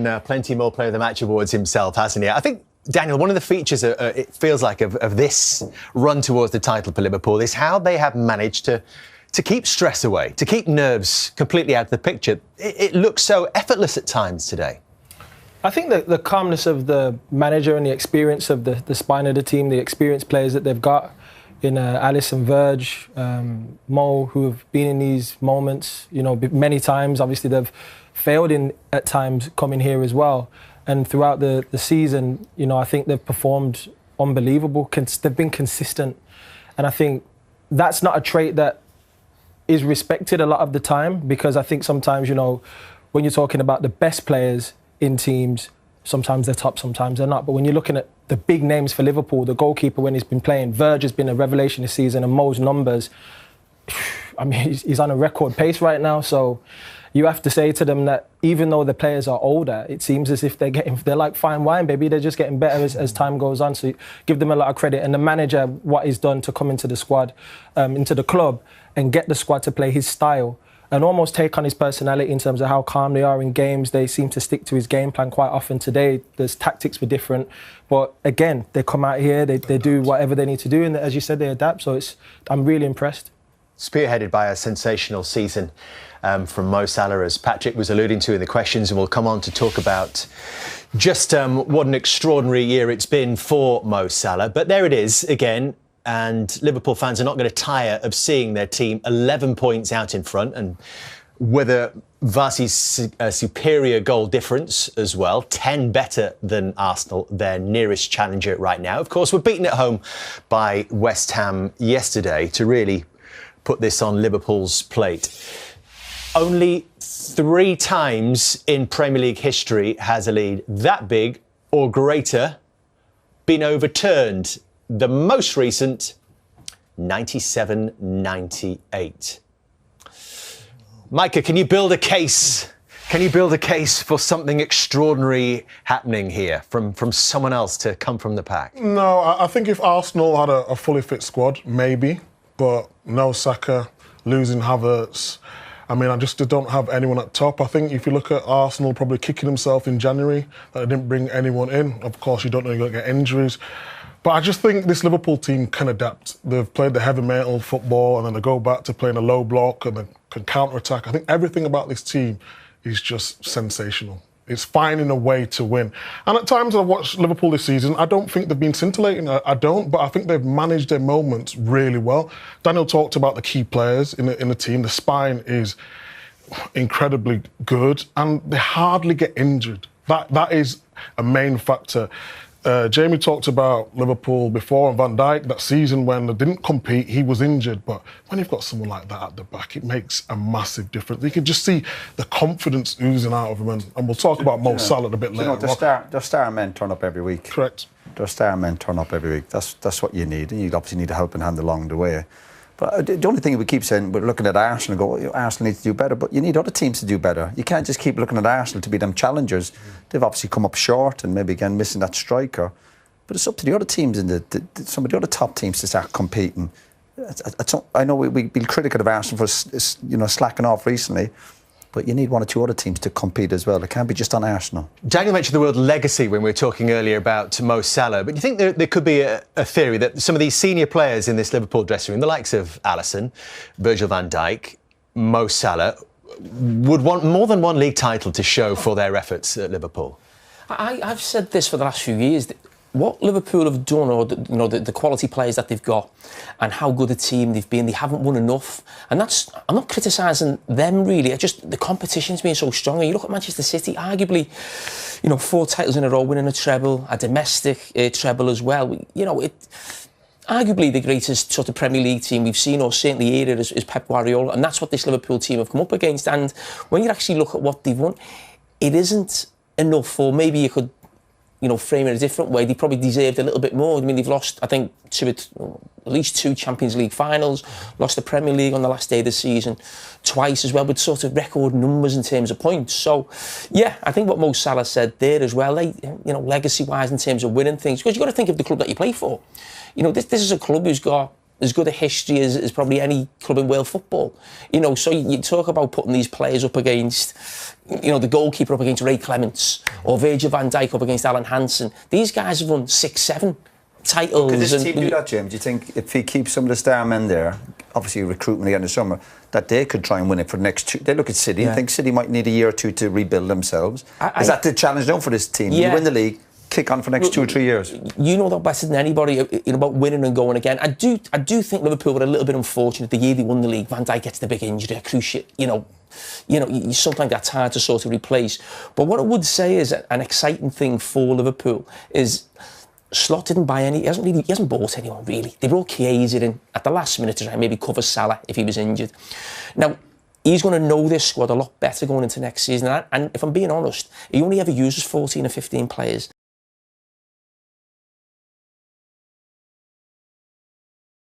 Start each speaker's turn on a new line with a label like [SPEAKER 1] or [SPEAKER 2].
[SPEAKER 1] won plenty more Player of the Match awards himself, hasn't he? I think, Daniel, one of the features, it feels like, of this run towards the title for Liverpool is how they have managed to keep stress away, to keep nerves completely out of the picture. It looks so effortless at times today.
[SPEAKER 2] I think that the calmness of the manager and the experience of the spine of the team, the experienced players that they've got in Alisson, Verge, Mo, who have been in these moments, many times. Obviously, they've failed at times coming here as well. And throughout the season, I think they've performed unbelievable. They've been consistent. And I think that's not a trait that is respected a lot of the time, because I think sometimes, when you're talking about the best players in teams, sometimes they're top, sometimes they're not. But when you're looking at the big names for Liverpool, the goalkeeper when he's been playing, Verge has been a revelation this season, and Mo's numbers, I mean, he's on a record pace right now. So you have to say to them that even though the players are older, it seems as if they're like fine wine, baby. They're just getting better as time goes on. So give them a lot of credit. And the manager, what he's done to come into the squad, into the club, and get the squad to play his style and almost take on his personality in terms of how calm they are in games. They seem to stick to his game plan quite often. Today, the tactics were different. But again, they come out here, they do whatever they need to do. And as you said, they adapt. So I'm really impressed.
[SPEAKER 1] Spearheaded by a sensational season from Mo Salah, as Patrick was alluding to in the questions, and we'll come on to talk about just what an extraordinary year it's been for Mo Salah. But there it is again, and Liverpool fans are not going to tire of seeing their team 11 points out in front, and whether Varsy's superior goal difference as well, 10 better than Arsenal, their nearest challenger right now. Of course, we're beaten at home by West Ham yesterday to really put this on Liverpool's plate. Only 3 times in Premier League history has a lead that big or greater been overturned. The most recent, 97-98. Micah, can you build a case? Can you build a case for something extraordinary happening here from someone else to come from the pack?
[SPEAKER 3] No, I think if Arsenal had a fully fit squad, maybe. But no Saka, losing Havertz. I mean, I just don't have anyone at top. I think if you look at Arsenal probably kicking himself in January, that they didn't bring anyone in. Of course, you don't know you're going to get injuries. But I just think this Liverpool team can adapt. They've played the heavy metal football and then they go back to playing a low block and then can counter-attack. I think everything about this team is just sensational. It's finding a way to win. And at times I've watched Liverpool this season, I don't think they've been scintillating. I don't, but I think they've managed their moments really well. Daniel talked about the key players in the team. The spine is incredibly good and they hardly get injured. That is a main factor. Jamie talked about Liverpool before and Van Dijk, that season when they didn't compete, he was injured. But when you've got someone like that at the back, it makes a massive difference. You can just see the confidence oozing out of him. And we'll talk about Mo Salah a bit later.
[SPEAKER 4] The star men turn up every week.
[SPEAKER 3] Correct.
[SPEAKER 4] The star men turn up every week. That's what you need. And you obviously need a helping hand along the way. But the only thing we keep saying, we're looking at Arsenal and go, Arsenal needs to do better, but you need other teams to do better. You can't just keep looking at Arsenal to be them challengers. They've obviously come up short and maybe again missing that striker. But it's up to the other teams and some of the other top teams to start competing. I know we've been critical of Arsenal for slacking off recently, but you need one or two other teams to compete as well. It can't be just on Arsenal.
[SPEAKER 1] Daniel mentioned the word legacy when we were talking earlier about Mo Salah, but do you think there could be a theory that some of these senior players in this Liverpool dressing room, the likes of Alisson, Virgil van Dijk, Mo Salah, would want more than one league title to show for their efforts at Liverpool?
[SPEAKER 5] I've said this for the last few years. What Liverpool have done, or the quality players that they've got, and how good a team they've been, they haven't won enough. And I'm not criticising them really. Just the competition's been so strong. And you look at Manchester City, arguably, 4 titles in a row, winning a treble, a domestic treble as well. Arguably the greatest sort of Premier League team we've seen, or certainly era, is Pep Guardiola, and that's what this Liverpool team have come up against. And when you actually look at what they've won, it isn't enough, or maybe you could frame it a different way. They probably deserved a little bit more. I mean, they've lost, I think, at least 2 Champions League finals, lost the Premier League on the last day of the season twice as well, with sort of record numbers in terms of points. So, yeah, I think what Mo Salah said there as well, legacy-wise in terms of winning things, because you've got to think of the club that you play for. This is a club who's got as good a history as probably any club in world football. You know, so you talk about putting these players up against, you know, the goalkeeper up against Ray Clements or Virgil van Dijk up against Alan Hansen. These guys have won 6, 7 titles.
[SPEAKER 4] Could this team do that, Jim? Do you think if he keeps some of the star men there, obviously recruitment again in the summer, that they could try and win it for the next 2? They look at City and think City might need a year or 2 to rebuild themselves. Is that the challenge now for this team?
[SPEAKER 5] Yeah.
[SPEAKER 4] You win the league, kick on for the next 2 or 3 years.
[SPEAKER 5] You know that better than anybody, you know, about winning and going again. I do think Liverpool were a little bit unfortunate. The year they won the league, Van Dijk gets the big injury, a cruciate, you know, sometimes that's hard to sort of replace. But what I would say is an exciting thing for Liverpool is Slot didn't buy any. He hasn't bought anyone really. They brought Chiesa in at the last minute to try and maybe cover Salah if he was injured. Now, he's going to know this squad a lot better going into next season. And if I'm being honest, he only ever uses 14 or 15 players.